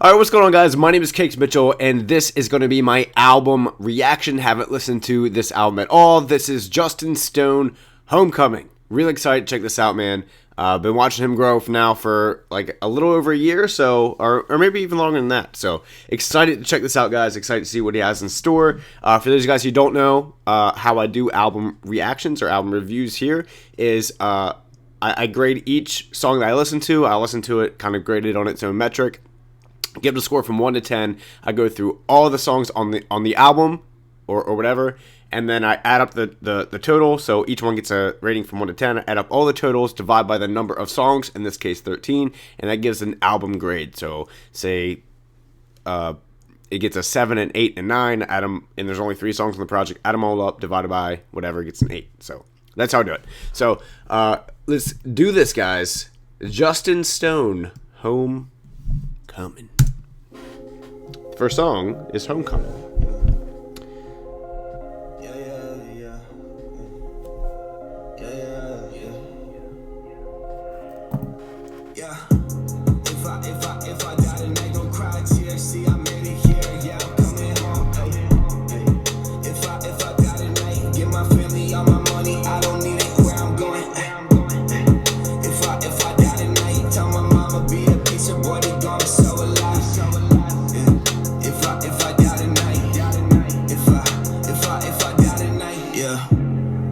Alright, what's going on, guys? My name is Cakes Mitchell, and this is going to be my album reaction. Haven't listened to this album at all. This is Justin Stone, Homecoming. Really excited to check this out, man. Been watching him grow now for like a little over a year, so or maybe even longer than that. So excited to check this out, guys. Excited to see what he has in store. For those of you guys who don't know how I do album reactions or album reviews, here is I grade each song that I listen to. I listen to it kind of graded on its own metric. Give it a score from 1 to 10. I go through all the songs on the album or whatever, and then I add up the total. So each one gets a rating from 1 to 10. I add up all the totals, divide by the number of songs, in this case 13, and that gives an album grade. So say it gets a 7, an 8, and 9. Add them, and there's only 3 songs on the project. Add them all up, divided by whatever, gets an 8. So that's how I do it. So let's do this, guys. Justin Stone, Homecoming. First song is Homecoming. If I die tonight, don't cry tears. See, I made it here. Yeah, I'm coming home. If I die tonight, give my family all my money. I don't need it where I'm going. If I die tonight, tell my mama be a piece of boy. They gone so alive. If I die tonight, if I die tonight, yeah.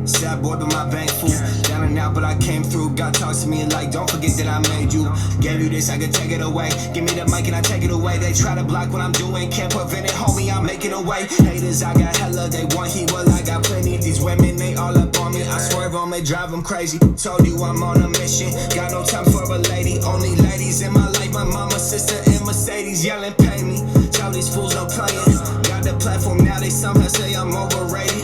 Sad boy, but my bank full. Down and out, but I came through. God talks to me like, don't forget that I made you. Gave you this, I could take it away. Give me the mic and I take it away. They try to block what I'm doing, can't prevent it, homie, I'm making a way. Haters, I got hella, they want heat, well, I got plenty. These women, they all up on me. I swerve on me, drive them crazy. Told you I'm on a mission. Got no time for a lady. Only ladies in my life, my mama, sister, and Mercedes yelling, pay me. Tell these fools no playing. Got the platform now, they somehow say I'm overrated.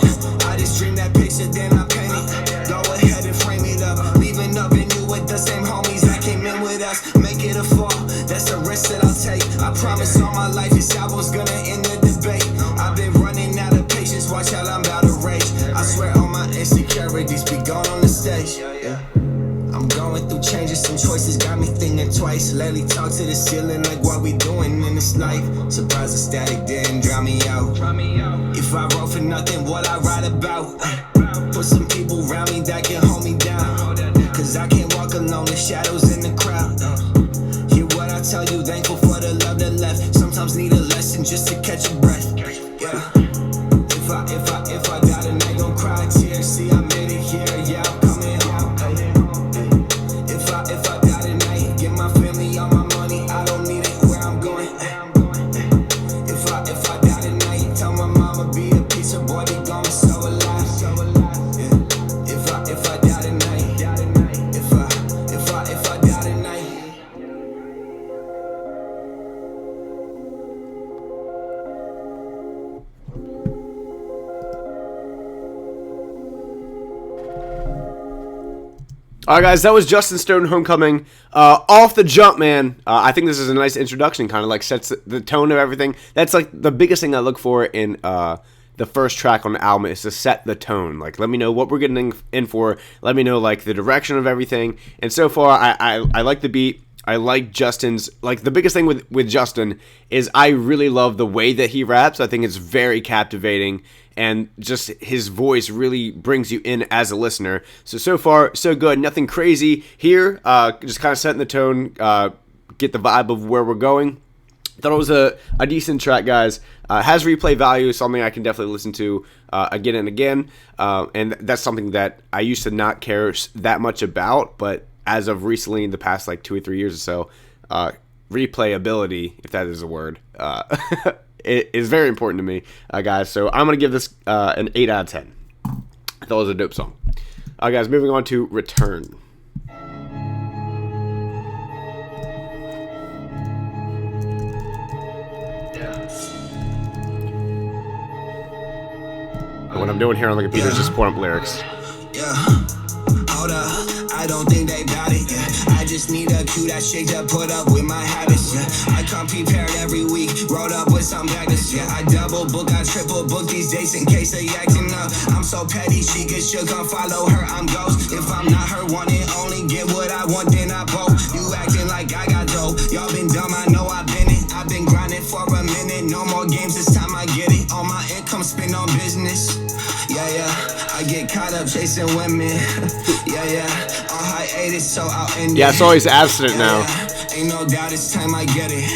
I just dream that picture, then I paint it. Go ahead and frame it up. Leaving up in you with the same homies that came in with us. Make it a fall, that's a risk that I'll take. I promise all my life this album's gonna end the debate. I've been running out of patience, watch how I'm about to rage. I swear all my insecurities be gone on the stage. I'm going through changes, some choices got me thinking twice. Lately talk to the ceiling like what we doing in this life. Surprised the static didn't drown me out. If I wrote for nothing, what I write about? Put some people around me that can hold me down. Cause I can't walk alone, the shadows in the crowd. Hear what I tell you, thankful for the love that left. Sometimes need a lesson just to catch a breath. Yeah. If I die tonight, don't cry tears. See, I made it here. Yeah, I'm coming home. If I die tonight, give my family all my money. I don't need it where I'm going. If I die tonight, tell my mama be a piece of boy. They gone so alive. If I die tonight, if I die tonight. Alright, guys, that was Justin Stone, Homecoming. Off the jump, man. I think this is a nice introduction, kind of like sets the tone of everything. That's like the biggest thing I look for in the first track on the album, is to set the tone. Like, let me know what we're getting in for. Let me know like the direction of everything. And so far, I like the beat. I like Justin's, like, the biggest thing with Justin is I really love the way that he raps. I think it's very captivating, and just his voice really brings you in as a listener. So far, so good. Nothing crazy here. Just kind of setting the tone, get the vibe of where we're going. Thought it was a decent track, guys. Has replay value, something I can definitely listen to again and again. And that's something that I used to not care that much about, but as of recently, in the past like 2 or 3 years or so, replayability, if that is a word, it is very important to me, guys. So I'm going to give this an 8 out of 10. I thought it was a dope song. Guys, moving on to Return. And what I'm doing here on the computer is just pulling up lyrics. Hold up. I don't think they got it, yeah. I just need a cue that shake to put up with my habits, yeah. I come prepared every week, rolled up with some baggage, yeah. I double book, I triple book these dates in case they acting up. I'm so petty, she get shook, come follow her, I'm ghost. If I'm not her, want it, only get what I want, then I both. You acting like I got dope, y'all been dumb, I know I've been it. I've been I get caught up chasing women. Yeah. On hiatus, so I'll end it. Yeah, it's always abstinent now. Ain't no doubt it's time I get it.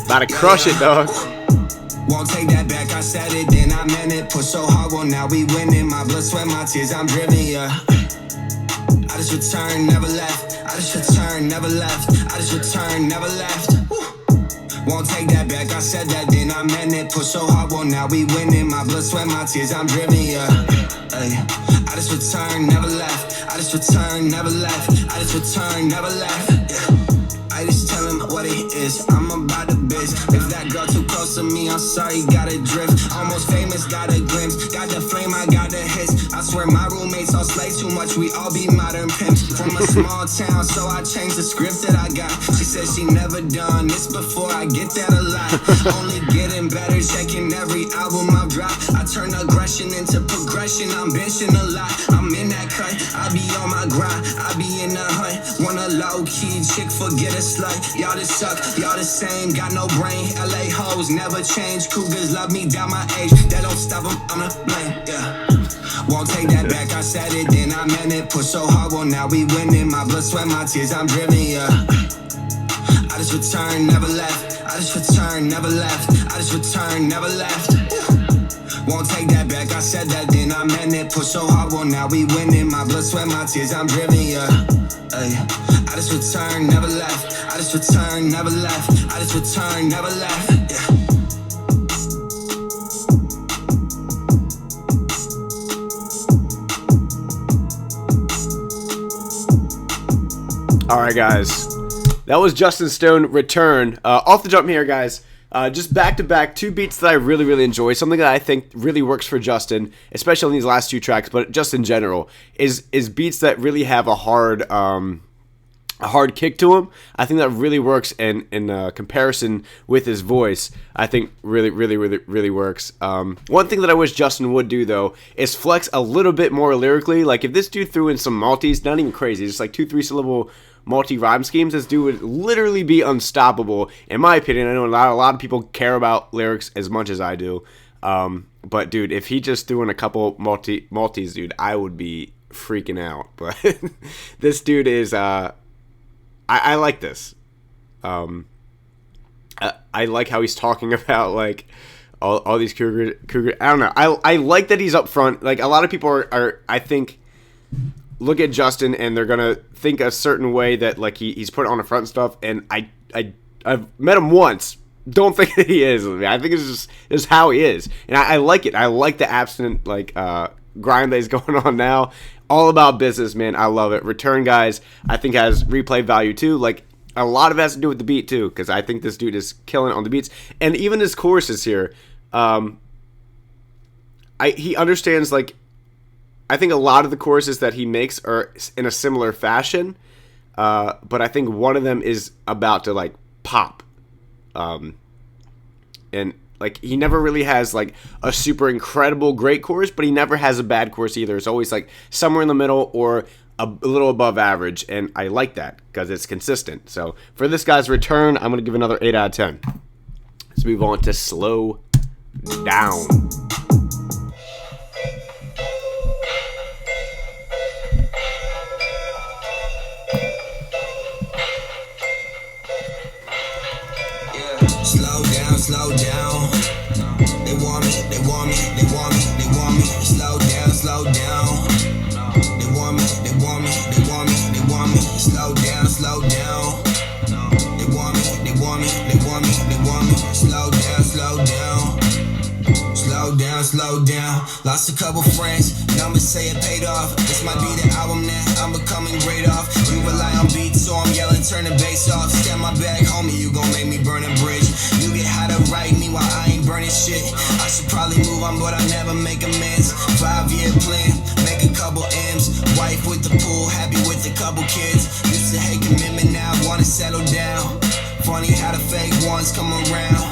About to crush it, dog. Won't take that back, I said it, then I meant it. Push so hard, well now we winning. My blood, sweat, my tears, I'm driven, yeah. I just returned, never left. I just returned, never left. I just returned, never left. Won't take that back, I said that, then I meant it. Push so hard, well now we winning. My blood, sweat, my tears, I'm driven, yeah. Ay, I just returned, never left. I just returned, never left. I just returned, never left. Yeah. I just tell him what it is. I'm about the biz. If that girl too close to me, I'm sorry, gotta drift. Almost famous, got a glimpse. Got the flame, I got the hits. I swear my roommates all slay too much. We all be modern pimps. From a small town, so I changed the script that I got. She said she never done this before. I get that a lot. Only getting better, checking every album I've dropped. I turn aggression into progression. I'm benching a lot. I'm in that cut. I be on my grind. I be in the hunt. Want a low key chick, forget a slut. Y'all just suck, y'all the same, got no brain. LA hoes never change. Cougars love me down my age. That don't stop them, I'm to blame, yeah. Won't take that back, I said it, then I meant it. Push so hard, well now we winning. My blood, sweat, my tears, I'm driven, yeah. I just returned, never left. I just returned, never left. I just returned, never left. Won't take that back, I said that, then I meant it. Push so hard, well now we winning. My blood, sweat, my tears, I'm driven, yeah. Ay, I just returned, never left. I just returned, never left. I just returned, never left. Yeah. All right, guys. That was Justin Stone, Return. Off the jump here, guys. Just back-to-back, two beats that I really, really enjoy. Something that I think really works for Justin, especially on these last two tracks, but just in general, is beats that really have a hard kick to them. I think that really works in comparison with his voice. I think really works. One thing that I wish Justin would do, though, is flex a little bit more lyrically. Like, if this dude threw in some multis, not even crazy, just like 2-3 syllable multi-rhyme schemes, this dude would literally be unstoppable, in my opinion. I know a lot of people care about lyrics as much as I do, but dude, if he just threw in a couple multis, dude, I would be freaking out. But this dude is I like this. I like how he's talking about like all these cougar. I don't know. I like that he's up front. Like, a lot of people are I think, look at Justin and they're gonna think a certain way that like he's put on the front stuff, and I've met him once. Don't think that he is. I think it's just how he is, and I like it. I like the abstinent like grind that he's going on now. All about business, man. I love it. Return, guys, I think has replay value too. Like, a lot of it has to do with the beat too, because I think this dude is killing it on the beats, and even his choruses here. He understands, like, I think a lot of the choruses that he makes are in a similar fashion, but I think one of them is about to like pop, and like he never really has like a super incredible great chorus, but he never has a bad chorus either. It's always like somewhere in the middle or a little above average, and I like that because it's consistent. So for this guy's Return, I'm gonna give another 8 out of 10. Let's move on to Slow Down. Slow down. They want me, they want me, they want me, they want me. Slow down, slow down. They want me, they want me, they want me, they want me. Slow down, slow down. They want me, they want me, they want me, they want me. Slow down, slow down. Slow down, slow down. Lost a couple friends, numbers say it paid off. This might be the album that I'm becoming great off. You rely on beats, so I'm yelling, turn the bass off. Stand my back, homie, you gon' make me burn a bridge. You get how to write me while I ain't burning shit. I should probably move on, but I never make amends. 5-year plan, make a couple M's. Wife with the pool, happy with a couple kids. Used to hate commitment, now I wanna settle down. Funny how the fake ones come around.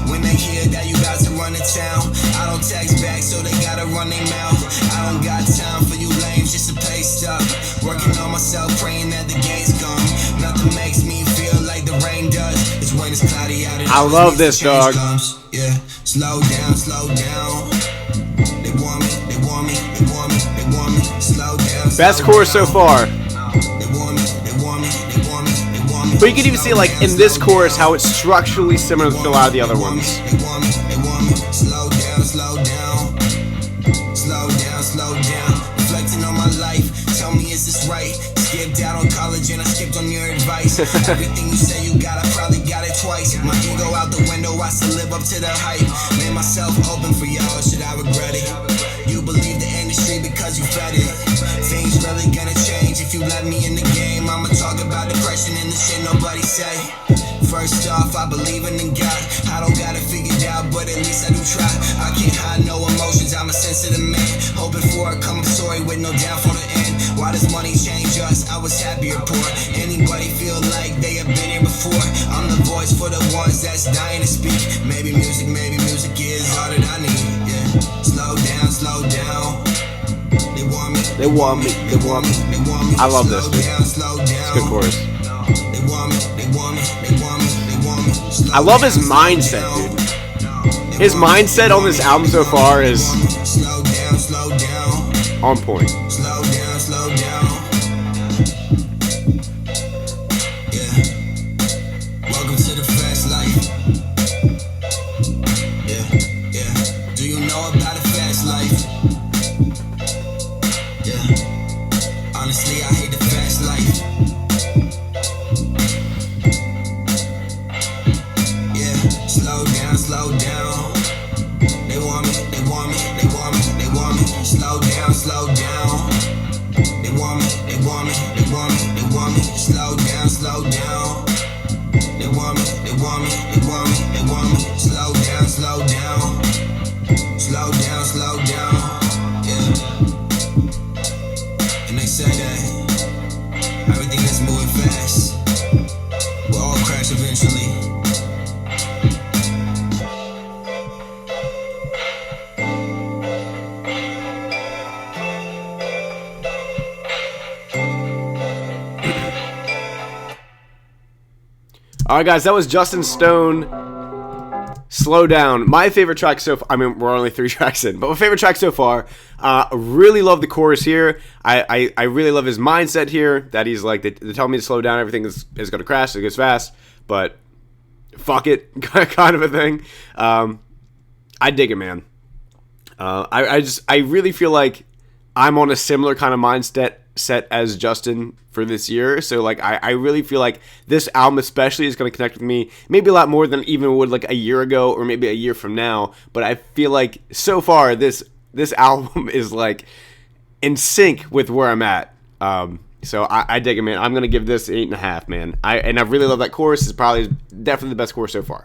When they hear that you guys are running town, I don't text back, so they gotta run their mouth. I don't got time for you lames just to pay stuff. Working on myself, praying that the gates come. Nothing makes me feel like the rain does. It's when it's cloudy out. I love this, dog. Yeah, slow down, slow down. They want me, they want me, they want me, they want Best chorus so far. But you can even see, like, in this chorus, how it's structurally similar to a lot of the other ones. Slow down, slow down. Slow down, slow down. Reflecting on my life. Tell me, is this right? Skipped out on college and I skipped on your advice. Everything you say you got, I probably got it twice. My ego out the window, I still live up to the hype. Made myself open for y'all, should I regret it? You believe the industry because you fed it. Things really gonna change if you let me in the game. I'ma talk about depression and the shit nobody say. First off, I believe in the God. I don't got it figured out, but at least I do try. I can't hide no emotions, I'm a sensitive man. Hoping for a come up story with no downfall to end. Why does money change us? I was happier poor. Anybody feel like they have been here before? I'm the voice for the ones that's dying to speak. Maybe music is all that I need. Yeah. Slow down, slow down. They want me. They want me. They want me. They want me. I love this. Slow down. It's a good chorus. They want me. They want me. They want me. They want me. I love his mindset, dude. His mindset on this album so far is Slow down, slow down. on point. Slow down, slow down. Yeah. Welcome to the fast life. Yeah, yeah. Do you know about the fast life? Yeah. Honestly, I hate the fast life. Yeah. Slow down, slow down. They want me, they want me, they want me, they want me. Slow down, slow down. They want me, they want me, they want me, they want me. Slow down, slow down. They want me, they want me, they want me, they want me. Slow down, slow down. Slow down, slow down. Yeah. And they say that everything is moving fast. We'll all crash eventually. Alright guys, that was Justin Stone, Slow Down. My favorite track so far, I mean, we're only 3 tracks in, but my favorite track so far. Really love the chorus here. I really love his mindset here, that he's like, they tell me to slow down, everything is going to crash, it goes fast, but fuck it, kind of a thing. I dig it, man. I really feel like I'm on a similar kind of mindset as Justin for this year, so like I really feel like this album especially is going to connect with me maybe a lot more than even would like a year ago or maybe a year from now, but I feel like so far this album is like in sync with where I'm at. So I dig it, man. I'm going to give this 8.5, man. I really love that chorus. It's probably definitely the best chorus so far.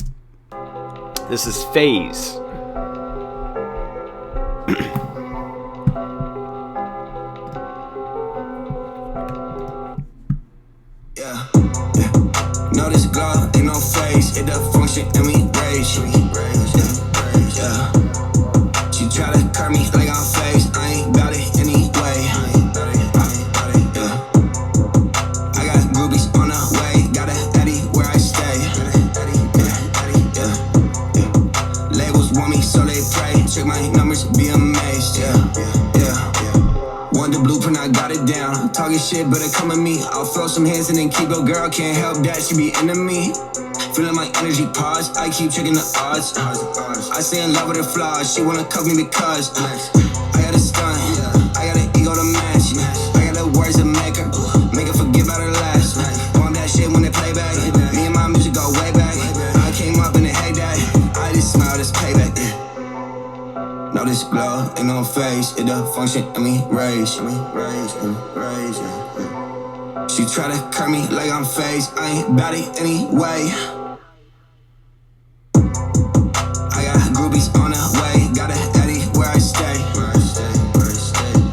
This is Phase. Notice glow, ain't no face. It does function and we rage. Yeah. She try to cut me like I'm face. I ain't got it anyway. Yeah. I got groupies on the way. Got a Eddie where I stay. Yeah. Labels want me, so they pray. Check my numbers, be amazed. Want the blueprint, I got it down. Talking shit, but it come at me. I'll throw some hands and then keep your girl. Can't help that, she be into me. Feeling my energy pause. I keep checking the odds. I stay in love with her flaws. She wanna cuff me because I got a stunt. I got an ego to match. I got the words to make her forget about her last. Want that shit when they play back. Me and my music go way back. I came up in the heyday. I just smile, this payback. Know this glow, ain't no face. It does function and we rage. She try to cut me like I'm phased. I ain't about it anyway. I got groupies on the way. Got a Eddie where I stay.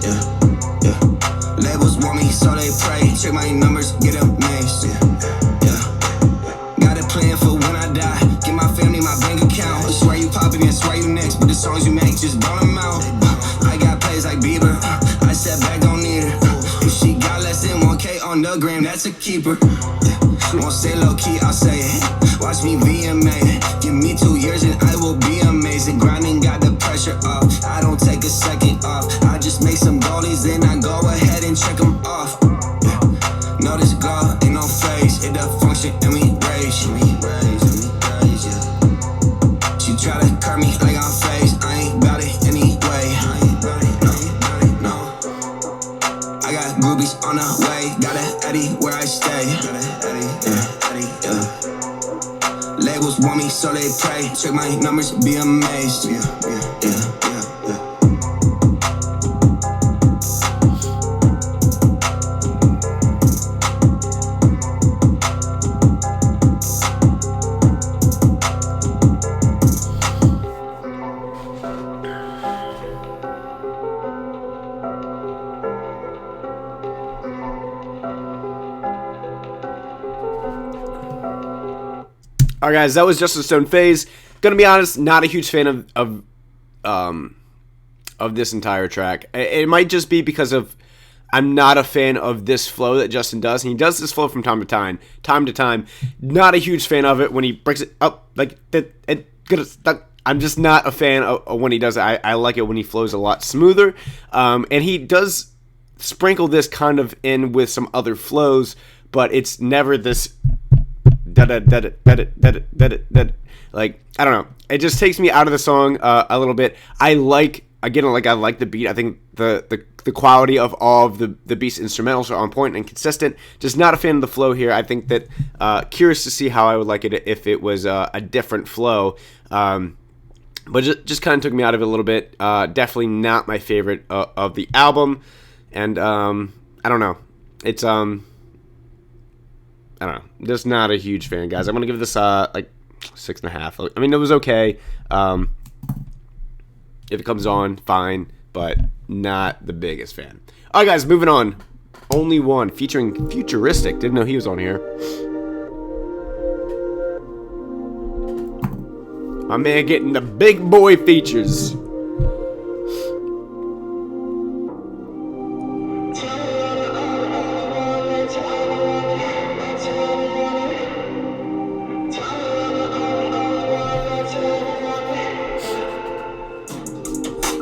Yeah. Labels want me, so they pray. Check my numbers, get amazed. Yeah. Got a plan for when I die. Get my family my bank account. I swear you poppin' and swear you next, but the songs you make just blow them out. I got plays like Bieber. I said back, don't need her. If she got less than 1K on the gram, that's a keeper. Won't stay low key, I'll say it. Watch me VMA. Give me 2 years and I will be amazing. Grinding got the pressure up. I don't take a second off. I just make some goalies, then I go ahead and check hoes want me, so they pray. Check my numbers, be amazed. Yeah. Alright guys, that was Justin Stone Phase. Gonna be honest, not a huge fan of this entire track. It might just be because of I'm not a fan of this flow that Justin does. And he does this flow from time to time. Not a huge fan of it when he breaks it up like that. I'm just not a fan of when he does it. I like it when he flows a lot smoother. And he does sprinkle this kind of in with some other flows, but it's never this like, I don't know. It just takes me out of the song a little bit. I like the beat. I think the quality of all of the beat's instrumentals are on point and consistent. Just not a fan of the flow here. I think that curious to see how I would like it if it was a different flow. But just kind of took me out of it a little bit. Definitely not my favorite of the album. And I don't know. It's I don't know. Just not a huge fan, guys. I'm gonna give this like 6.5. I mean, it was okay. If it comes on, fine, but not the biggest fan. All right, guys, moving on. Only One featuring Futuristic. Didn't know he was on here. My man getting the big boy features.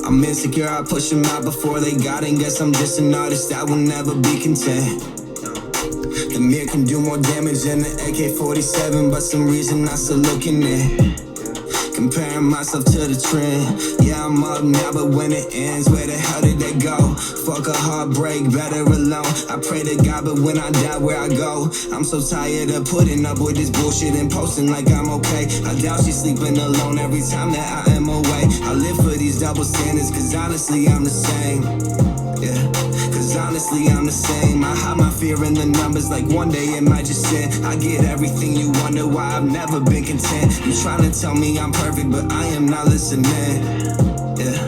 I'm insecure, I push them out before they got it. Guess I'm just an artist that will never be content. The mirror can do more damage than the AK-47, but some reason I still looking at. Comparing myself to the trend. Yeah, I'm up now, but when it ends, where the hell did they go? Fuck a heartbreak, better alone. I pray to God, but when I die, where I go? I'm so tired of putting up with this bullshit and posting like I'm okay. I doubt she's sleeping alone every time that I am away. I live for these double standards, cause honestly, I'm the same. Yeah. Cause honestly, I'm the same. I hide my fear in the numbers, like one day it might just end. I get everything, you wonder why I've never been content. You trying to tell me I'm perfect, but I am not listening. Yeah.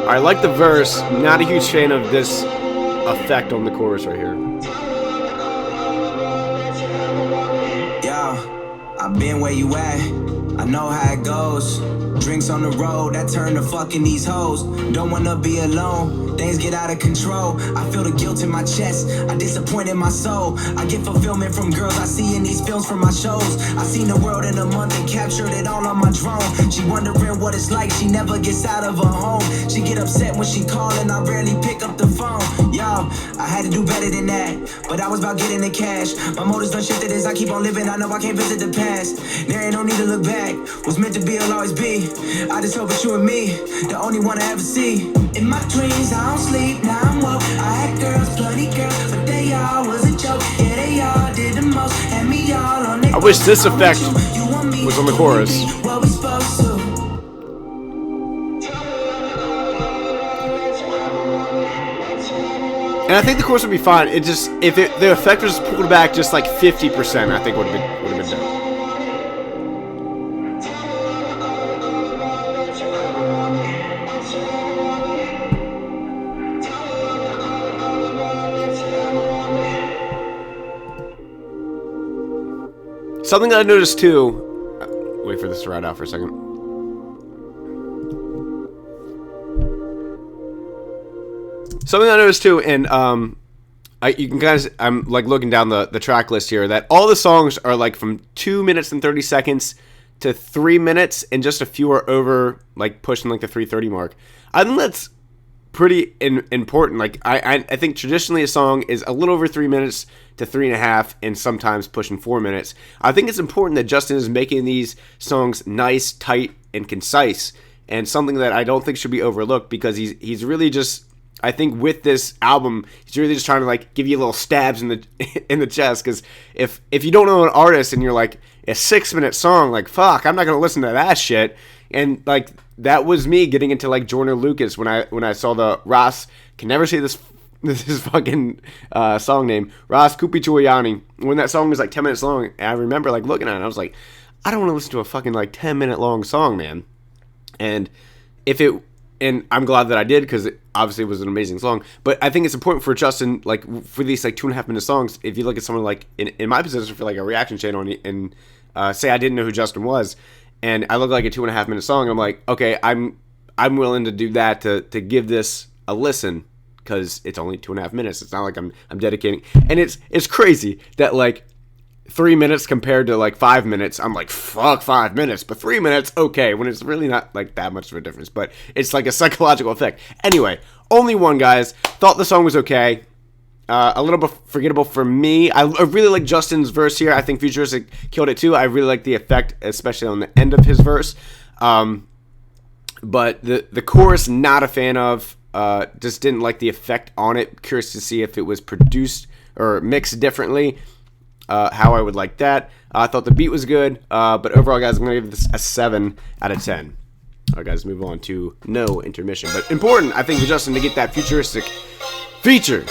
I like the verse. Not a huge fan of this effect on the chorus right here. Yo, I've been where you at. I know how it goes. Drinks on the road, that turn to fucking these hoes. Don't wanna be alone, things get out of control. I feel the guilt in my chest, I disappoint in my soul. I get fulfillment from girls I see in these films from my shows. I seen the world in a month and captured it all on my drone. She wondering what it's like, she never gets out of her home. She get upset when she callin', I rarely pick up the phone. Yo, I had to do better than that, but I was about getting the cash. My motives done shifted as I keep on living, I know I can't visit the past. There ain't no need to look back, what's meant to be will always be. I just hope it's you and me, the only one I ever see. In my dreams, I don't sleep, now I'm woke. I had girls, plenty girls, but they all was a joke. Yeah, they all did the most, had me all on their I wish this effect was on the chorus. What we supposed to. And I think the chorus would be fine. It just the effect was pulled back just like 50%, I think would have been done. Something that I noticed too. Wait for this to ride out for a second. Something I noticed too, and you can kind of, I'm like looking down the track list here, that all the songs are like from 2 minutes and 30 seconds to 3 minutes, and just a few are over, like pushing like the 3:30 mark. I think that's pretty important. Like I think traditionally a song is a little over 3 minutes to 3.5, and sometimes pushing 4 minutes. I think it's important that Justin is making these songs nice, tight, and concise, and something that I don't think should be overlooked, because he's really just, I think with this album, he's really just trying to like give you little stabs in the chest. Because if you don't know an artist and you're like, a 6-minute song, like, fuck, I'm not gonna listen to that shit. And like that was me getting into like Joyner Lucas when I saw the Ross, can never say this fucking song name, Ross Kupichuayani, when that song was like 10 minutes long. And I remember like looking at it and I was like, I don't want to listen to a fucking like 10-minute long song, man. And I'm glad that I did, because it obviously was an amazing song. But I think it's important for Justin, like for these like 2.5-minute songs, if you look at someone like in my position for like a reaction channel, and say I didn't know who Justin was, and I look like a 2.5-minute song, I'm like, okay, I'm willing to do that to give this a listen, because it's only 2.5 minutes. It's not like I'm dedicating. And it's crazy that like 3 minutes compared to like 5 minutes, I'm like, fuck 5 minutes, but 3 minutes, okay, when it's really not like that much of a difference, but it's like a psychological effect. Anyway, only one, guys. Thought the song was okay. A little bit forgettable for me. I really like Justin's verse here. I think Futuristic killed it too. I really like the effect, especially on the end of his verse. But the chorus, not a fan of. Just didn't like the effect on it. Curious to see if it was produced or mixed differently. How I would like that. I thought the beat was good. But overall, guys, I'm going to give this a 7 out of 10. All right, guys, move on to No Intermission. But important, I think, for Justin to get that Futuristic feature.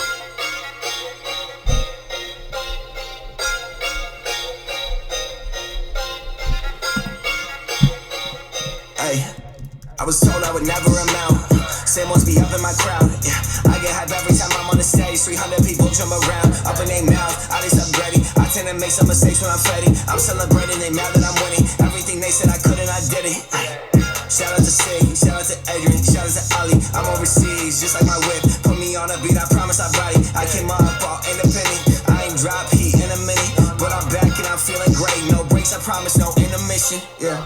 I was told I would never amount. Say must be up in my crowd. Yeah, I get hype every time I'm on the stage. 300 people jump around, up in their mouth. I just upgrading. I tend to make some mistakes when I'm fading. I'm celebrating, they mad that I'm winning. Everything they said I couldn't, I did it. Shout out to Sig, shout out to Adrian, shout out to Ali. I'm overseas, just like my whip. Put me on a beat, I promise I body. I came up all independent. I ain't drop heat in a minute, but I'm back and I'm feeling great. No breaks, I promise, no intermission. Yeah.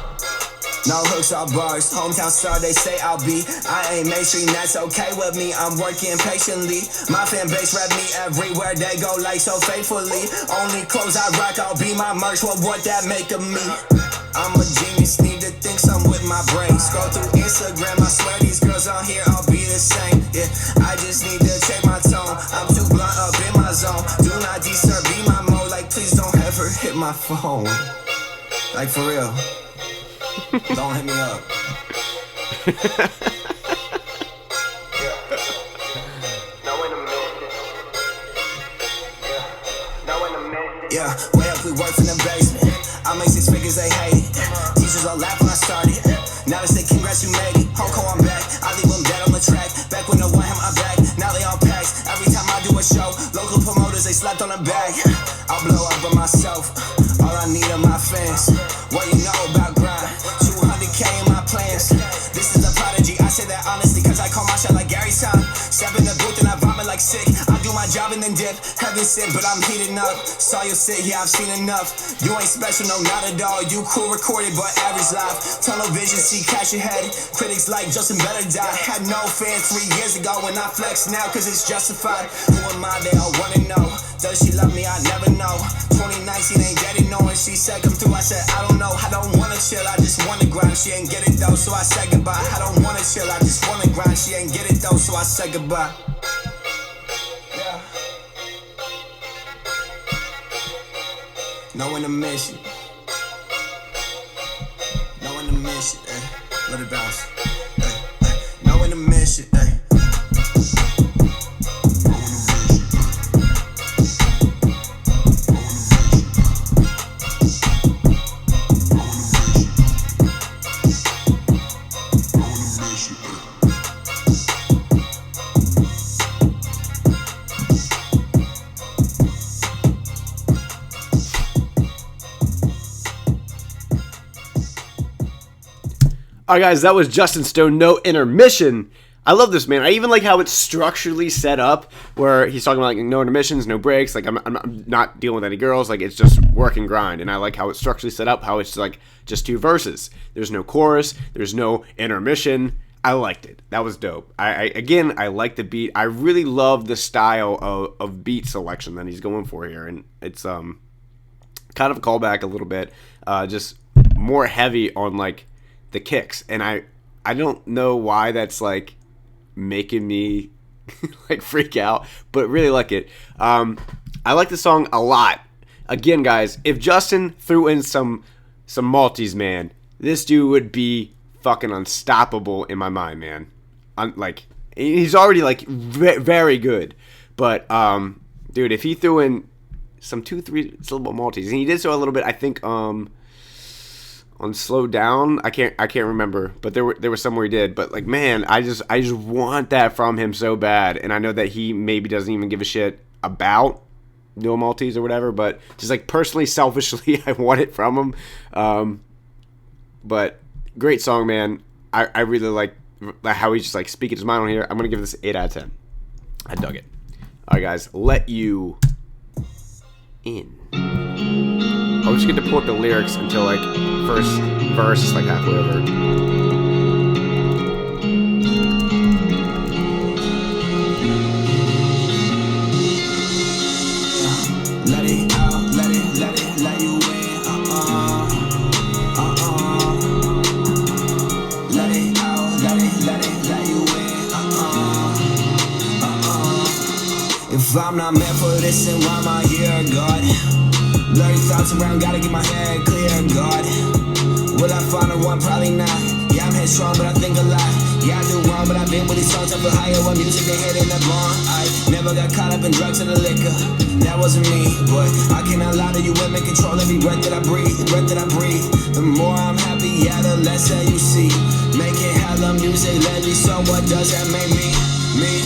No hooks or bars, hometown star, they say I'll be. I ain't mainstream, that's okay with me. I'm working patiently. My fan base rap me everywhere they go, like so faithfully. Only clothes I rock, I'll be my merch. What would that make of me? I'm a genius, need to think some with my brain. Scroll through Instagram, I swear these girls on here all be the same. Yeah, I just need to check my tone. I'm too blunt up in my zone. Do not disturb, be my mode. Like, please don't ever hit my phone. Like, for real. Don't hit me up. Yeah, way up, we work in the basement. I make 6 figures, they hate it. Teachers all laugh when I started. Now they say, congrats, you made it. Hong Kong, I'm back. I leave them dead on the track. Back when no one had my back. Now they all packed. Every time I do a show, local promoters, they slapped on the back. I'll blow up by myself. All I need are my fans. What you know about grind? 200K in my plans. This is a prodigy. I say that honestly, cause I call my shot like Gary Time. Step in the booth and I vomit like sick. I do my job and then dip. Heaven sent, but I'm heating up. Saw you sit, yeah, I've seen enough. You ain't special, no, not at all. You cool recorded, but average live. Tunnel vision, see, cash your head. Critics like Justin better die. Had no fans 3 years ago when I flex now, cause it's justified. Who am I? They all wanna know. Does she love me? I never know. 2019 ain't getting no, and she said come through. I said I don't know. I don't wanna chill, I just wanna grind. She ain't get it though, so I said goodbye. I don't wanna chill, I just wanna grind. She ain't get it though, so I said goodbye. Yeah. No intermission. No intermission, eh. Let it bounce. No intermission, eh. Alright, guys, that was Justin Stone, No Intermission. I love this, man. I even like how it's structurally set up, where he's talking about like no intermissions, no breaks. Like I'm not dealing with any girls. Like it's just work and grind. And I like how it's structurally set up. How it's like just 2 verses. There's no chorus. There's no intermission. I liked it. That was dope. I like the beat. I really love the style of beat selection that he's going for here, and it's kind of a callback a little bit, just more heavy on like the kicks, and I don't know why that's like making me like freak out, but really like it. I like the song a lot. Again, guys, if Justin threw in some Maltese, man, this dude would be fucking unstoppable in my mind, man. Like, he's already like very good, but dude, if he threw in some 2-3 syllable Maltese, and he did so a little bit, I think on Slow Down, I can't remember, but there was somewhere he did. But like, man, I just want that from him so bad, and I know that he maybe doesn't even give a shit about No Maltese or whatever, but just like personally, selfishly, I want it from him. But great song, man. I really like how he's just like speaking his mind on here. I'm gonna give this 8 out of 10. I dug it. All right, guys, Let You In. I'll just get to pull up the lyrics until like first verse is like halfway over. Let it out, let you in. Let it out, let you in. If I'm not meant for this, then why am I here, God? Blurry thoughts around, gotta get my head clear, God. Will I find the one? Probably not. Yeah, I'm headstrong, but I think a lot. Yeah, I do wrong, but I've been with these songs. I feel higher when music they hit in the barn. I never got caught up in drugs or the liquor. That wasn't me, but I cannot lie to you. Women control every breath that I breathe. The more I'm happy, yeah, the less that you see. Making hella music lately, so what does that make me? Me?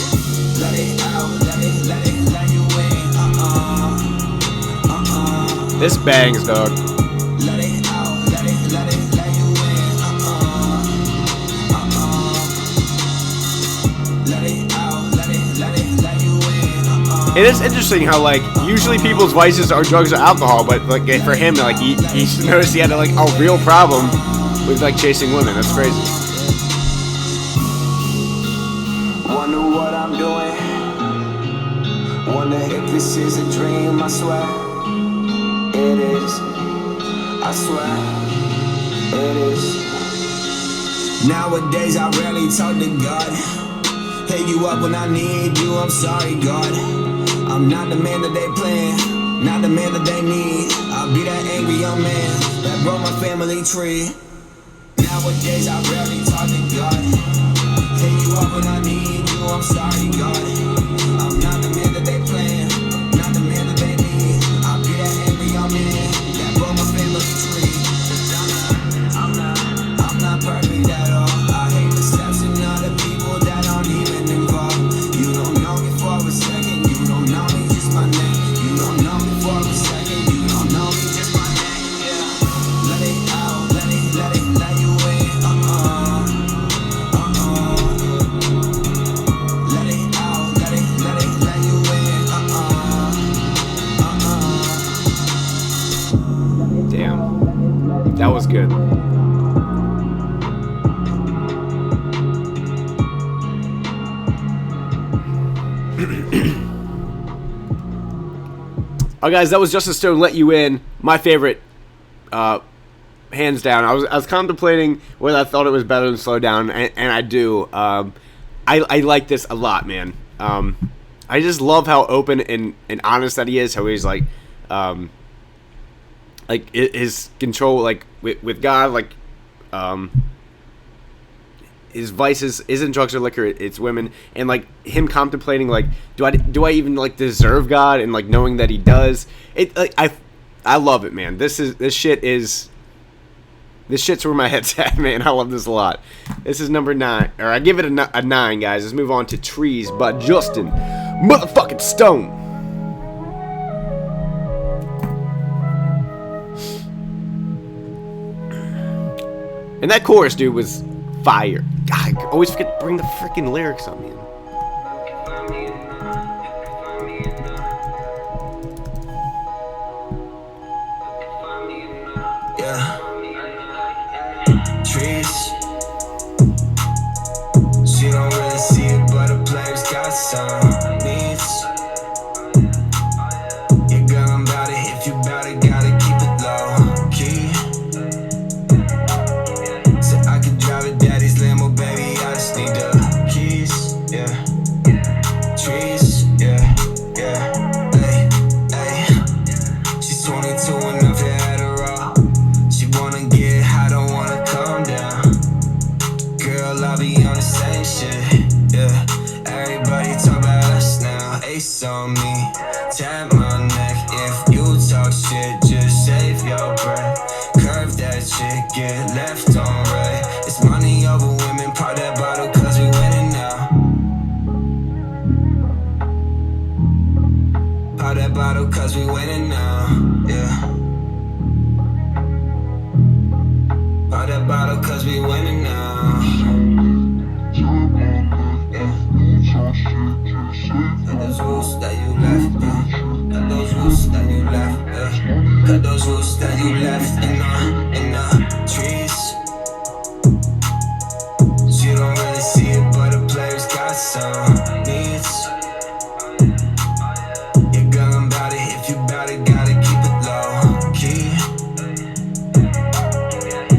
Let it out, let you in. This bangs, dog. Let it out, let you in. Let it out, let you in. It is interesting how like usually people's vices are drugs or alcohol, but like for him, like he noticed he had like a real problem with like chasing women. That's crazy. Wonder what I'm doing. Wonder if this is a dream. I swear it is. I swear it is. Nowadays I rarely talk to God. Hit you up when I need you. I'm sorry, God. I'm not the man that they plan, not the man that they need. I'll be that angry young man that broke my family tree. Nowadays I rarely talk to God. Hit you up when I need you. I'm sorry, God. I'm not the man that they plan, not the man that they need. I'll be that angry young man that broke my family tree. I'm not perfect at all. I hate the steps and other people that aren't even involved. You don't know me for a second. You don't know me, just my name. You don't know me for a second. You don't know me, just my name. Yeah. Let it out, let you in. Let it out, let you in. Damn, that was good. Alright, guys, that was Justin Stone, Let You In. My favorite, hands down. I was contemplating whether I thought it was better than Slow Down, and I do. I like this a lot, man. I just love how open and honest that he is. How he's like his control, like with God, like his vices isn't drugs or liquor, it's women, and like him contemplating like do I even like deserve God, and like knowing that he does. It like I love it, man. This shit's where my head's at, man. I love this a lot. This is number 9, or I give it a 9, guys. Let's move on to Trees by Justin motherfucking Stone. And that chorus, dude, was fire. God, I always forget to bring the freaking lyrics on me. Yeah. Trees. shit get left on right. It's money over women, pop that bottle cause we winning now. Pop that bottle cause we winning now, yeah. Pop that bottle cause we winning now. Cut those rules that you left, cut those rules that you left, cut those rules that you left in the trees. You don't really see it, but the players got some needs. You're going about it, if you bout it, gotta keep it low key.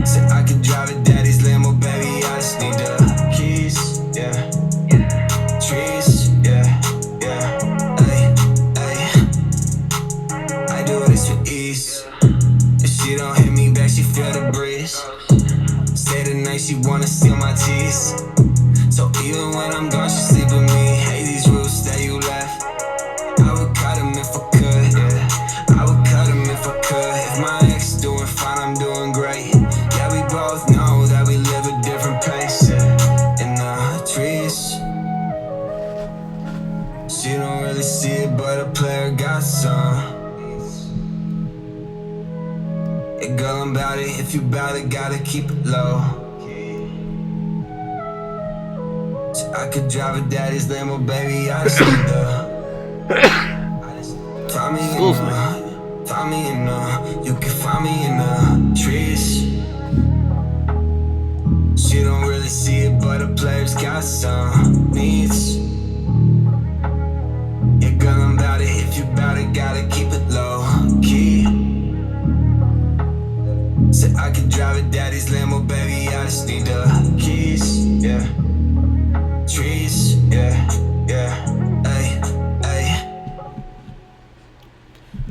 Said I could drive a daddy's limo, baby, I just need the keys, yeah. Trees, yeah. I do this for ease. If she don't hit me back, she feel the breeze. Stay the night, she wanna steal my teeth. So even when I'm gone, she sleep with me. Hey, these rules that you left, I would cut them if I could, yeah. I would cut them if I could. If my ex doing fine, I'm doing great. Yeah, we both know that we live a different pace, yeah. In the trees. She don't really see it, but a player got some. Yeah, girl, I'm bout it. If you bout it, gotta keep it low. So I could drive a daddy's limo, baby. I just need the. Find me in the. You can find me in the trees. She don't really see it, but a player's got some needs. Yeah, girl, I'm bout it. If you bout it, gotta keep it low key. Said I could drive a daddy's limo, baby. I just need the keys, yeah. Trees, yeah. Ay.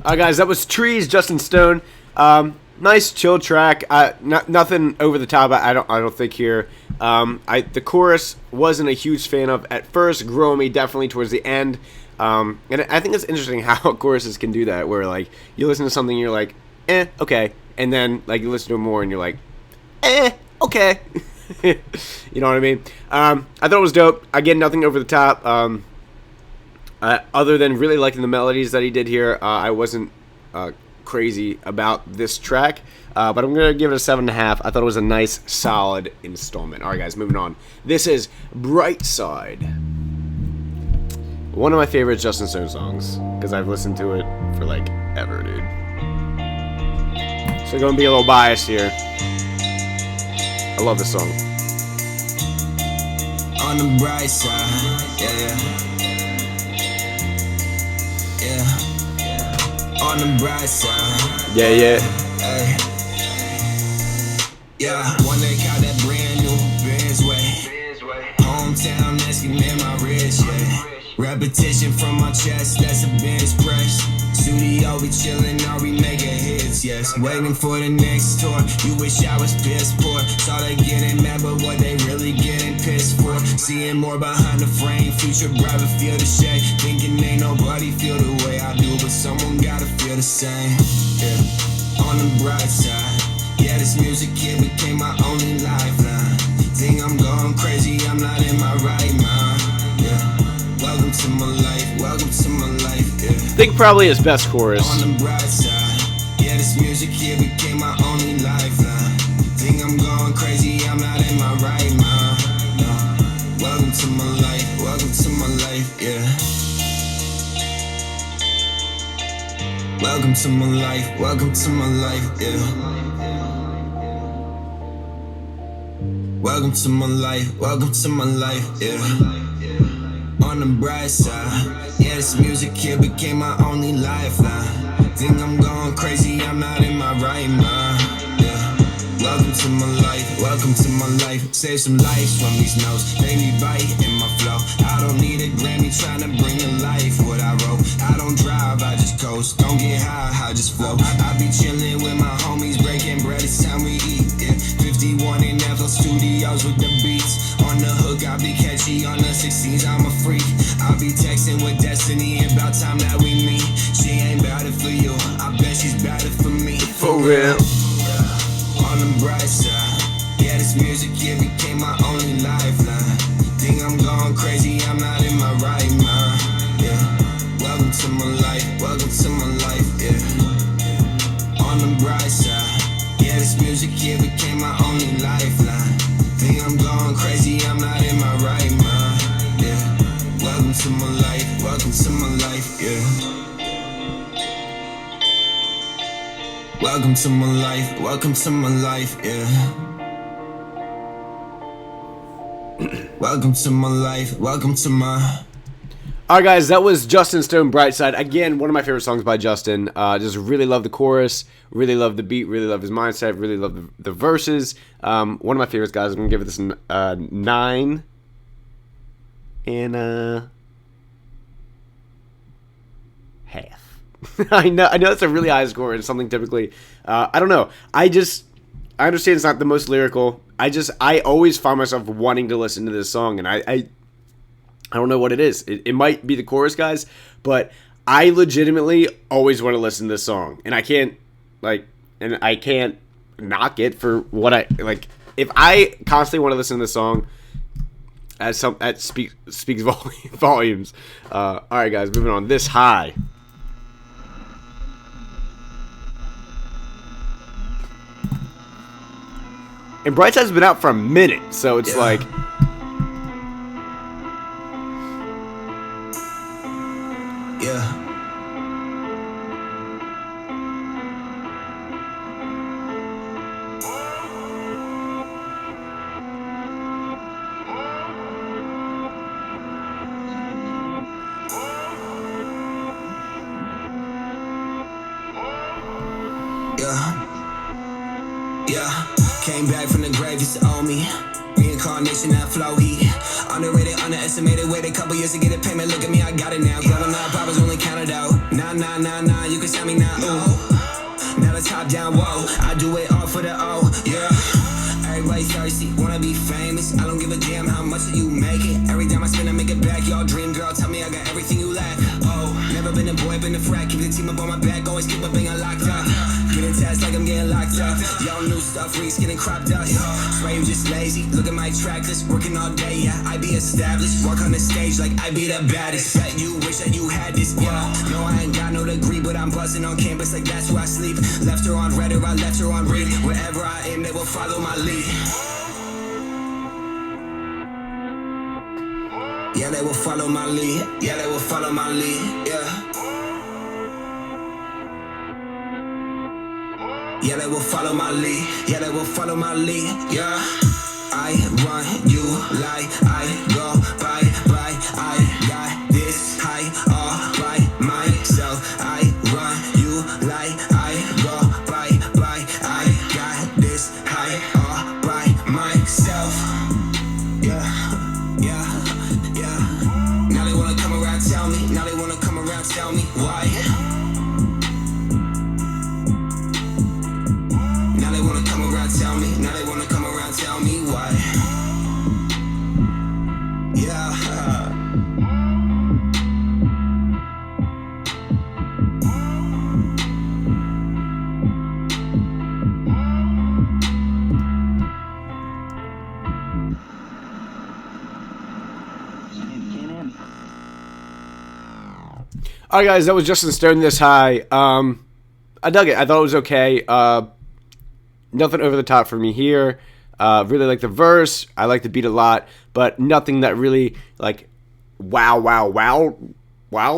Alright, guys, that was Trees, Justin Stone. Nice chill track. Nothing over the top. I don't think here. The chorus wasn't a huge fan of at first. Grew on me definitely towards the end. And I think it's interesting how choruses can do that, where like you listen to something and you're like, okay, and then like you listen to it more and you're like, okay. You know what I mean? I thought it was dope. Again, nothing over the top. Other than really liking the melodies that he did here, I wasn't crazy about this track. But I'm gonna give it a 7.5. I thought it was a nice, solid installment. All right, guys, moving on. This is Bright Side. One of my favorite Justin Stone songs, because I've listened to it for like ever, dude. So gonna be a little biased here. I love this song. On the bright side, yeah. On the bright side, yeah. Hey. Yeah, one day got that brand new Benz way. Hometown asking man my rich, yeah. Repetition from my chest, that's a bench press. Studio, we chillin', are we making hits, yes. Waiting for the next tour, you wish I was pissed poor. Saw they getting mad, but what they really getting pissed for. Seeing more behind the frame, future brother feel the shade. Thinking ain't nobody feel the way I do, but someone gotta feel the same, yeah. On the bright side, yeah, this music here became my only lifeline. Think I'm going crazy, I'm not in my right mind, yeah. Welcome to my life, yeah. I think probably his best chorus. On the bright side, yeah, this music here became my only lifeline. Think I'm going crazy, I'm not in my right mind, yeah. Welcome to my life, yeah. Welcome to my life, yeah. Welcome to my life, yeah. On the bright side, yeah, this music here became my only lifeline. Think I'm going crazy, I'm not in my right mind, yeah. Welcome to my life, save some lives from these notes. Made me bite in my flow. I don't need a Grammy trying to bring to life what I wrote. I don't drive, I just coast. Don't get high, I just flow. I be chillin' with my homies, breaking bread, it's time we eat, yeah. 51 in FL Studios with the beats. On the hook, I be catchy, on the 16s, I'm a freak. I be texting with Destiny, about time that we meet. She ain't bout it for you, I bet she's bout it for me. For real. On the bright side. Yeah, this music here became my only lifeline. Think I'm going crazy, I'm not in my right mind. Yeah, welcome to my life, welcome to my life, yeah. On the bright side, yeah, this music here became my only lifeline. Think I'm going crazy, I'm not in my right mind. Yeah, welcome to my life, welcome to my life, yeah. Welcome to my life, welcome to my life, yeah. Welcome to my life, welcome to my... Alright guys, that was Justin Stone, Brightside. Again, one of my favorite songs by Justin. Just really love the chorus, really love the beat, really love his mindset, really love the verses. One of my favorites, guys. I'm going to give it this 9 and half. I know that's a really high score and something typically, I don't know. I understand it's not the most lyrical. I always find myself wanting to listen to this song, and I don't know what it is. It might be the chorus, guys, but I legitimately always want to listen to this song, and I can't knock it for what I like. If I constantly want to listen to this song, that speaks volumes. All right, guys, moving on. This High. And Brightside's been out for a minute, so it's like... Yeah. Yeah. Came back from the grave, used to owe me. Reincarnation, that flow heat. Underrated, underestimated, waited a couple years to get a payment. Look at me, I got it now. Growing up, I was only counted out. Nah, you can tell me now. Ooh. Now the top down, whoa. I do it all for the O, yeah. Everybody thirsty, wanna be famous. I don't give a damn how much you make it. Every time I spend, I make it back. Y'all dream girl, tell me I got everything you lack. Oh, never been a boy, been a frat. Keep the team up on my back, always keep a banger locked up. Getting tests like I'm getting locked up. Y'all new stuff, Reese getting cropped up. Swear you just lazy, look at my track list. Working all day, yeah, I be established. Walk on the stage like I be the baddest. Bet you wish that you had this, yeah. No, I ain't got no degree, but I'm buzzing on campus like that's where I sleep. Left her on red or I left her on read. Wherever I am, they will follow my lead. Yeah, they will follow my lead. Yeah, they will follow my lead, yeah. Yeah, they will follow my lead. Yeah, they will follow my lead. Yeah. I run you like I go by. I got this high all by myself. I run you like I go by. I got this high all by myself. Yeah. Now they wanna come around, tell me. Now they wanna come around, tell me why. Tell me, now they wanna come around, tell me why. Yeah. Alright guys, that was Justin Stone, This High. I dug it. I thought it was okay. Nothing over the top for me here. Really like the verse. I like the beat a lot, but nothing that really like wow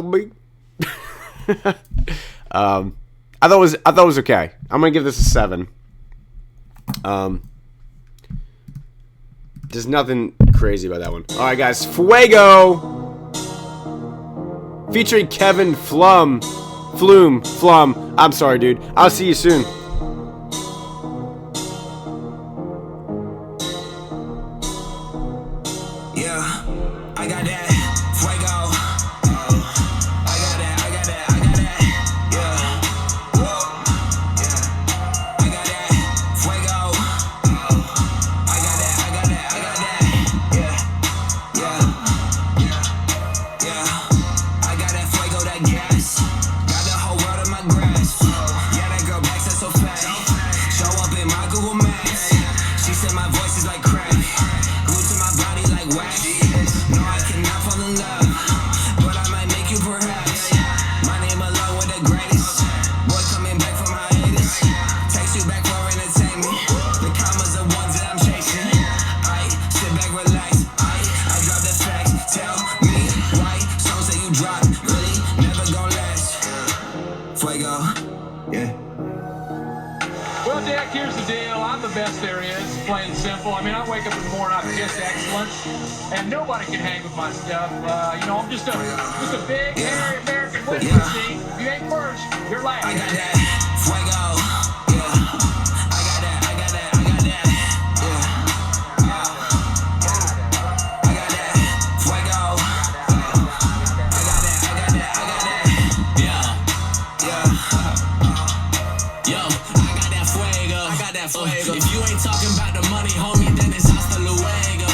me. I thought it was okay. I'm gonna give this a 7. Just nothing crazy about that one. All right, guys, Fuego featuring Kevin Flum. I'm sorry, dude. I'll see you soon. I got that fuego. I got that. Yeah. I got that fuego. I got that. Yeah. I got that fuego, that gas. Got the whole world in my grasp. Yeah, that girl backs that so fast. Show up in my Google Maps. the best there is, plain and simple. I mean, I wake up in the morning, I'm just excellent, and nobody can hang with my stuff. You know, I'm just a big, hairy American whiskey machine. If you ain't first, you're last. I got that fuego. If you ain't talking about the money, homie, then it's hasta luego.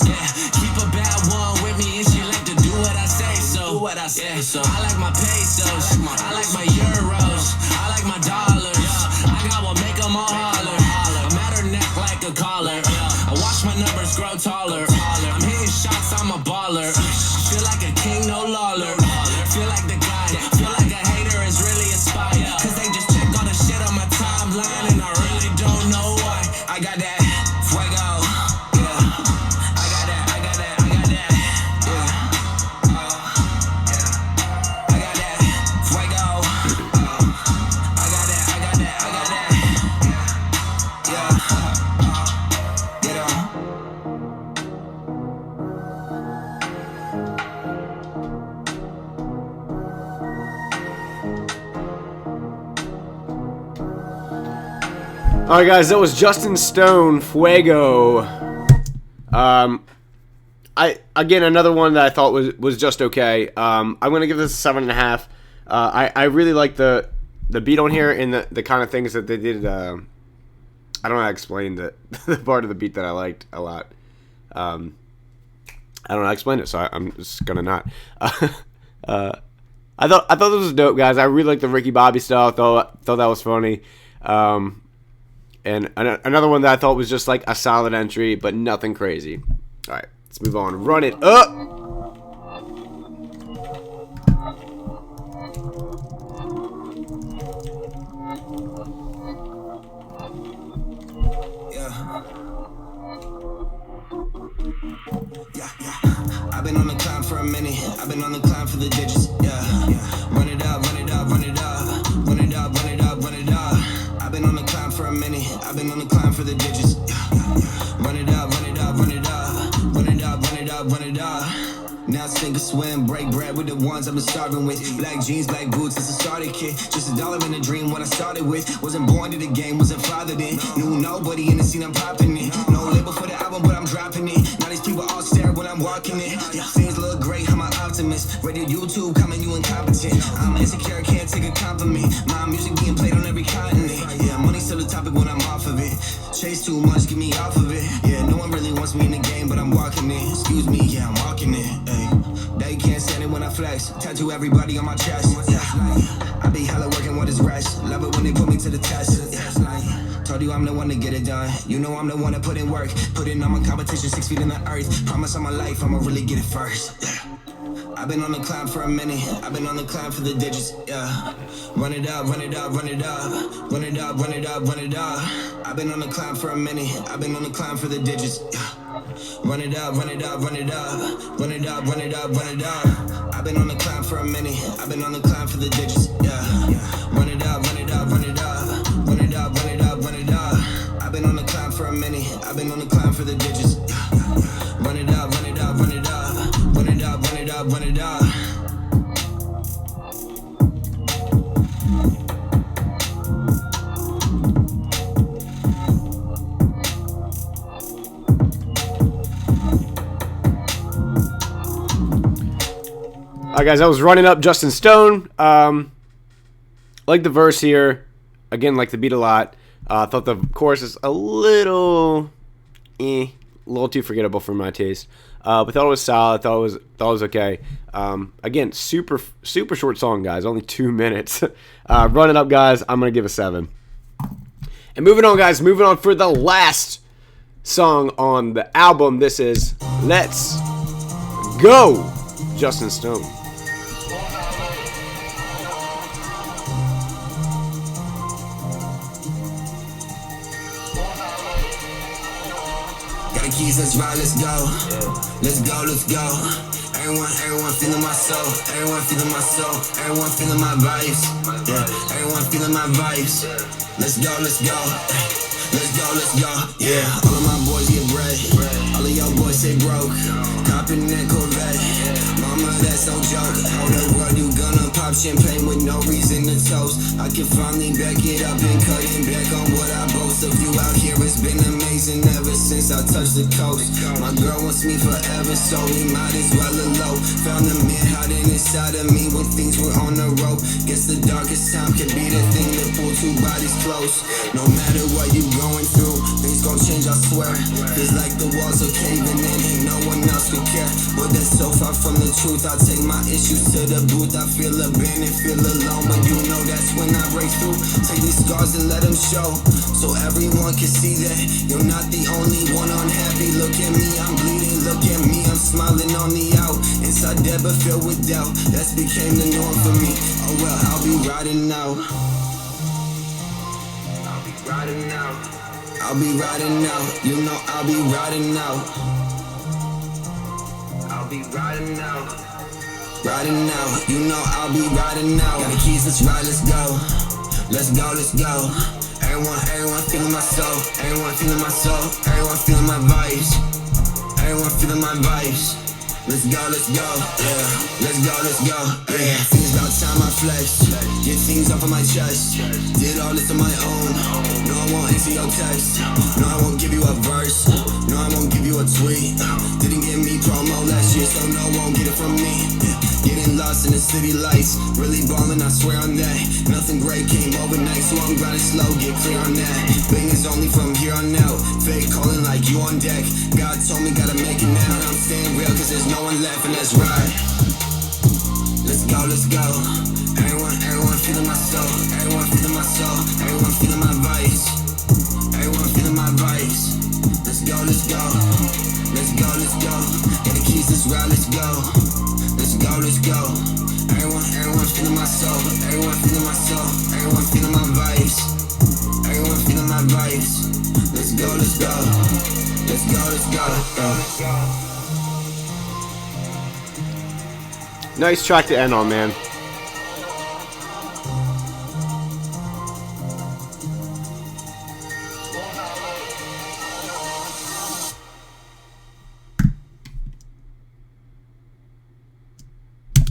Yeah, keep a bad one with me and she like to do what I say so. I like my pesos, I like my euros, I like my dollars. I got what make them all holler. I'm at her neck like a collar. I watch my numbers grow taller. I'm hitting shots, I'm a baller. Feel like a king, no lawler. Feel like the guy, feel like a hater is really a spy. Cause they just check all the shit on my timeline and I really don't know why. I got that fuego. Yeah. I got that. Yeah. I got that. Fuego. I got that. Yeah. Get on. All right, guys, that was Justin Stone, Fuego. Again, another one that I thought was just okay. I'm gonna give this a 7.5. I really like the beat on here and the kind of things that they did. I don't know how to explain the part of the beat that I liked a lot. I don't know how to explain it, so I'm just gonna not. I thought this was dope, guys. I really like the Ricky Bobby stuff. Thought that was funny. And another one that I thought was just like a solid entry, but nothing crazy. All right, let's move on. Run it up. Yeah. I've been on the climb for a minute. I've been on the climb for the digits. Yeah. Run it up, run it up, run it up. Run it up, run it up, run it up. I've been on the climb for a minute. I've been on the climb for the digits. Run it up, run it up, run it up. Run it up, run it up, run it up. Now sink or swim, break bread with the ones I've been starving with. Black jeans, black boots, it's a starter kit. Just $1 in a dream, what I started with. Wasn't born to the game, wasn't fathered in. Knew nobody in the scene, I'm popping it. No label for the album, but I'm dropping it. Now these people all stare when I'm walking it. Things look great, I'm an optimist. Radio YouTube, coming you incompetent. I'm insecure, can't take a compliment. My music being played on every continent. Yeah, money's still the topic when I'm off of it. Chase too much, get me off of it. Yeah, no one really wants me in the game, but I'm walking it. Excuse me, yeah, I'm walking it. Hey, they can't stand it when I flex. Tattoo everybody on my chest. Yeah, I be hella working what is rest. Love it when they put me to the test. Yeah, told you I'm the one to get it done. You know I'm the one to put in work. Put in on my competition, 6 feet in the earth. Promise on my life, I'ma really get it first. Yeah. I've been on the climb for a minute. I've been on the climb for the digits. Yeah. Run it up, run it up, run it up. Run it up, run it up, run it up. I've been on the climb for a minute. I've been on the climb for the digits. Yeah. Run it up, run it up, run it up. Run it up, run it up, run it up. I've been on the climb for a minute. I've been on the climb for the digits. Yeah. Run it up, run it up, run it up. Run it up, run it up, run it up. I've been on the climb for a minute. I've been on the climb for the digits. Yeah. Run it up, run it up, run it up. Run it up, run it up, run it up. All right, guys, I was running up Justin Stone. Like the verse here. Again, like the beat a lot. Thought the chorus is a little too forgettable for my taste. But thought it was solid. Thought it was okay. Again, super short song, guys. Only 2 minutes. Running up, guys. I'm gonna give a 7. And moving on, guys. Moving on for the last song on the album. This is "Let's Go," Justin Stone. Got the keys, let's ride, let's go. Let's go, let's go. Everyone feeling my soul. Everyone feeling my soul. Everyone feeling my vibes. Yeah, everyone feeling my vibes. Let's go, let's go. Let's go, let's go. Yeah, all of my boys get bread. All of y'all boys stay broke. Copping that Corvette. Mama, that's no joke. How the world you gonna pop champagne with no reason to toast? I can finally back it up and cutting back on what I boast of you out here. It's been amazing ever since I touched the coast. My girl wants me forever, so we might as well elope. Found a man hiding inside of me when things were on the rope. Guess the darkest time could be the thing that pull two bodies close. No matter what you going through, things gon' change, I swear. Feels like the walls are caving in and no one else could care. But that's so far from the truth. I take my issues to the booth. I feel abandoned, feel alone, but you know that's when I break through. Take these scars and let them show, so everyone can see that you're not the only one unhappy. Look at me, I'm bleeding. Look at me, I'm smiling on the out. Inside dead but filled with doubt. That's became the norm for me. Oh well, I'll be riding out. I'll be riding out. I'll be riding out. You know I'll be riding out. I'll be riding out. Riding out. You know I'll be riding out. Got the keys, let's ride, let's go. Let's go, let's go. Everyone feeling my soul. Everyone feeling my soul. Everyone feeling my vibes. Everyone feeling my vibes. Let's go, yeah. Let's go, yeah. Feels about time I flexed. Get things off of my chest. Did all this on my own. No, I won't answer your text. No, I won't give you a verse. No, I won't give you a tweet. Didn't give me promo last year, so no one get it from me. Getting lost in the city lights. Really ballin', I swear on that. Nothing great came overnight, so I'm grinding slow, get clear on that. Thing is only from here on out. Fake calling like you on deck. God told me gotta make it now, and I'm staying real, cause there's no one left, and that's right. Let's go, let's go. Everyone feeling my soul. Everyone feeling my soul. Everyone feeling my vibes. Everyone feeling my vibes. Let's go, let's go. Let's go, let's go. Get the keys, let's ride, let's go. Let's go, let's go. Everyone feeling my soul. Everyone feeling my soul. Everyone feeling my vibes. Everyone feeling my vibes. Let's go, let's go. Let's go, let's go. Let's go. Nice track to end on, man.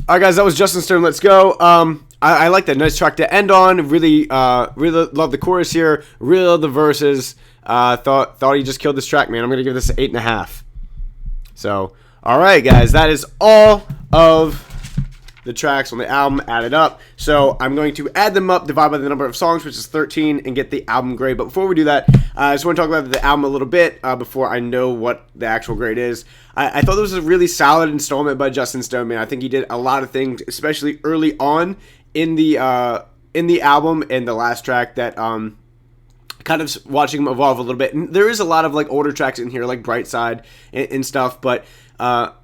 All right, guys, that was Justin Stone. Let's go. I like that. Nice track to end on. Really love the chorus here. Really love the verses. Thought he just killed this track, man. I'm gonna give this an 8.5. So, all right, guys, that is all of the tracks on the album added up. So I'm going to add them up, divide by the number of songs, which is 13, and get the album grade. But before we do that, I just want to talk about the album a little bit before I know what the actual grade is. I thought this was a really solid installment by Justin Stone, man. I think he did a lot of things, especially early on in the album and the last track that kind of watching him evolve a little bit. And there is a lot of like older tracks in here, like Brightside and stuff, but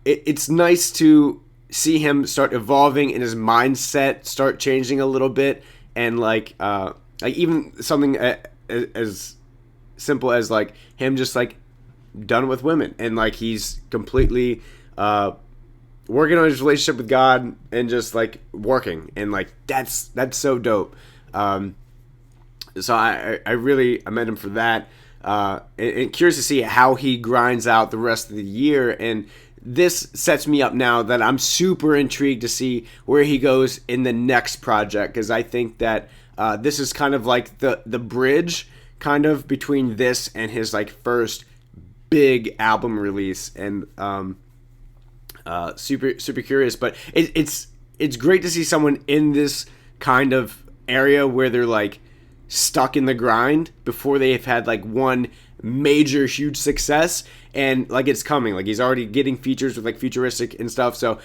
it's nice to see him start evolving and his mindset start changing a little bit, and like even something as simple as like him just like done with women, and like he's completely working on his relationship with God and just like working, and like that's so dope. So I really commend him for that, and curious to see how he grinds out the rest of the year. And this sets me up now that I'm super intrigued to see where he goes in the next project, because I think that this is kind of like the bridge kind of between this and his like first big album release, and super curious. But it's great to see someone in this kind of area where they're like stuck in the grind before they've had like one major huge success, and like it's coming, like he's already getting features with like Futuristic and stuff. So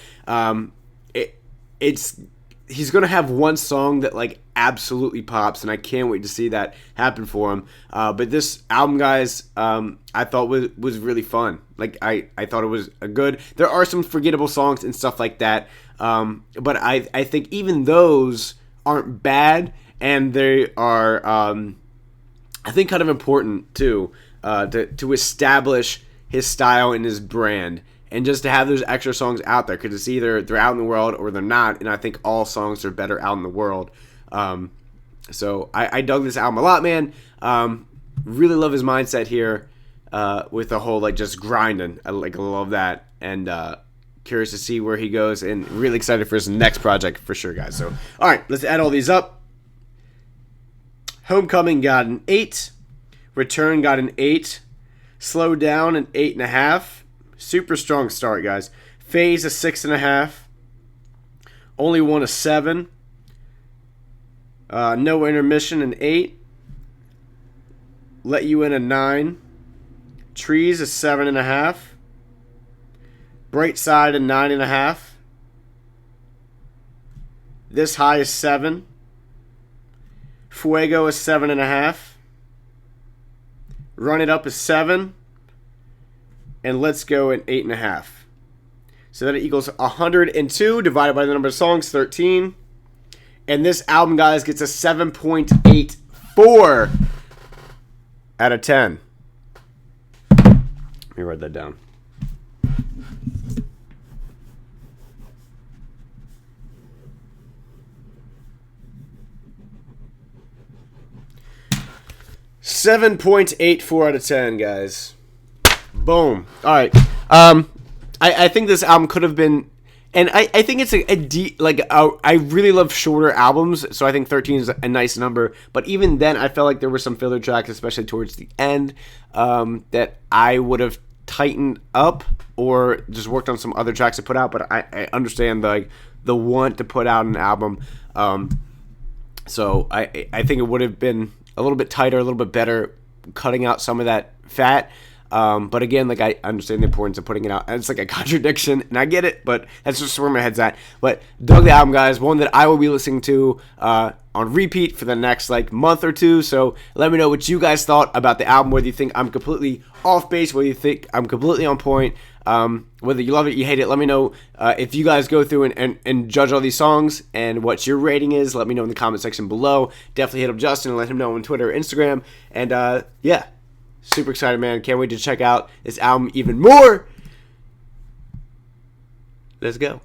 he's gonna have one song that like absolutely pops, and I can't wait to see that happen for him. But this album, guys, I thought was really fun. Like I thought it was a good. There are some forgettable songs and stuff like that, but I think even those aren't bad, and they are I think kind of important too, to establish his style and his brand, and just to have those extra songs out there, because it's either they're out in the world or they're not, and I think all songs are better out in the world. So I dug this album a lot, man. really love his mindset here with the whole like just grinding. I love that, and curious to see where he goes, and really excited for his next project for sure, guys. So all right, let's add all these up. Homecoming got an 8. Return got an 8. Slow Down an 8.5. Super strong start, guys. Phase a 6.5. Only One a 7. No Intermission an 8. Let You In a 9. Trees a 7.5. Bright Side a 9.5. This High is 7. Fuego is 7.5. Run It Up is 7. And Let's Go at 8.5. So that equals 102 divided by the number of songs, 13. And this album, guys, gets a 7.84 out of 10. Let me write that down. .84 out of 10, guys. Boom. All right. I think this album could have been, and I think it's I really love shorter albums, so I think 13 is a nice number. But even then, I felt like there were some filler tracks, especially towards the end, that I would have tightened up or just worked on some other tracks to put out. But I understand the want to put out an album. So I think it would have been a little bit tighter, a little bit better, cutting out some of that fat. But again, like, I understand the importance of putting it out. And it's like a contradiction, and I get it, but that's just where my head's at. But dug the album, guys. One that I will be listening to on repeat for the next month or two. So let me know what you guys thought about the album. Whether you think I'm completely off base, whether you think I'm completely on point, whether you love it, you hate it. Let me know if you guys go through and judge all these songs and what your rating is. Let me know in the comment section below. Definitely hit up Justin and let him know on Twitter or Instagram. And yeah, super excited, man. Can't wait to check out this album even more. Let's go.